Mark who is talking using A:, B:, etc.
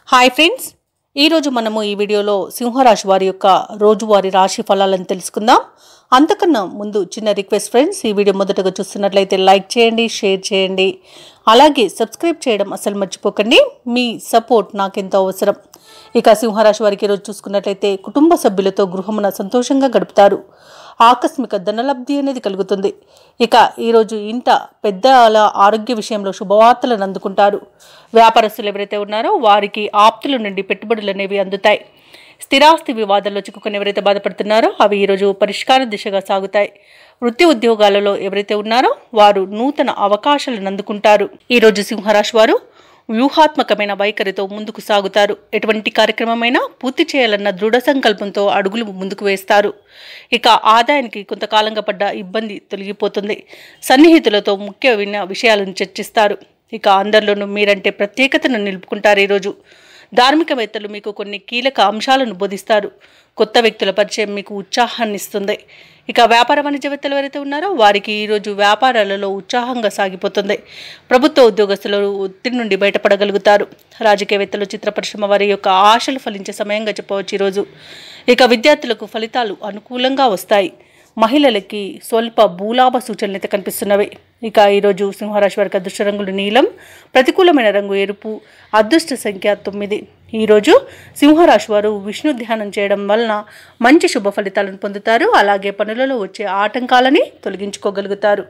A: Hi friends, ఈరోజు మనము ఈ వీడియోలో సింహరాశి వారి యొక్క రోజువారీ రాశి ఫలాలను తెలుసుకుందాం. అంతకన్నా ముందు చిన్న రిక్వెస్ట్ ఫ్రెండ్స్, ఈ వీడియో మొదటగా చూస్తున్నట్లయితే లైక్ చేయండి, షేర్ చేయండి, అలాగే సబ్స్క్రైబ్ చేయడం అసలు మర్చిపోకండి. మీ సపోర్ట్ నాకెంతో అవసరం. ఇక సింహరాశి వారికి ఈరోజు చూసుకున్నట్లయితే కుటుంబ సభ్యులతో గృహమున సంతోషంగా గడుపుతారు. ఆకస్మిక ధనలబ్ధి అనేది కలుగుతుంది. ఇక ఈరోజు ఇంట పెద్దల ఆరోగ్య విషయంలో శుభవార్తలను అందుకుంటారు. వ్యాపారస్తులు ఎవరైతే ఉన్నారో వారికి ఆప్తుల నుండి పెట్టుబడులు అనేవి అందుతాయి. స్థిరాస్తి వివాదాల్లో చిక్కుకొని ఎవరైతే బాధపడుతున్నారో అవి ఈరోజు పరిష్కార దిశగా సాగుతాయి. వృత్తి ఉద్యోగాలలో ఎవరైతే ఉన్నారో వారు నూతన అవకాశాలను అందుకుంటారు. ఈరోజు సింహరాశి వారు వ్యూహాత్మకమైన వైఖరితో ముందుకు సాగుతారు. ఎటువంటి కార్యక్రమమైనా పూర్తి చేయాలన్న దృఢ సంకల్పంతో అడుగులు ముందుకు వేస్తారు. ఇక ఆదాయానికి కొంతకాలంగా పడ్డ ఇబ్బంది తొలగిపోతుంది. సన్నిహితులతో ముఖ్యమైన విషయాలను చర్చిస్తారు. ఇక అందరిలోనూ మీరంటే ప్రత్యేకతను నిలుపుకుంటారు. ఈరోజు ధార్మికవేత్తలు మీకు కొన్ని కీలక అంశాలను బోధిస్తారు. కొత్త వ్యక్తుల పరిచయం మీకు ఉత్సాహాన్ని ఇస్తుంది. ఇక వ్యాపార వాణిజ్యవేత్తలు ఎవరైతే ఉన్నారో వారికి ఈరోజు వ్యాపారాలలో ఉత్సాహంగా సాగిపోతుంది. ప్రభుత్వ ఉద్యోగస్తులు ఒత్తిడి నుండి బయటపడగలుగుతారు. రాజకీయవేత్తలు, చిత్ర పరిశ్రమ వారి యొక్క ఆశలు ఫలించే సమయంగా చెప్పవచ్చు ఈరోజు. ఇక విద్యార్థులకు ఫలితాలు అనుకూలంగా వస్తాయి. మహిళలకి స్వల్ప భూలాభ సూచనలు అయితే కనిపిస్తున్నవి. ఇక ఈరోజు సింహరాశి వారికి అదృష్ట రంగులు నీలం, ప్రతికూలమైన రంగు ఎరుపు, అదృష్ట సంఖ్య 9. ఈరోజు సింహరాశి వారు విష్ణు ధ్యానం చేయడం వలన మంచి శుభ ఫలితాలను పొందుతారు. అలాగే పనులలో వచ్చే ఆటంకాలని తొలగించుకోగలుగుతారు.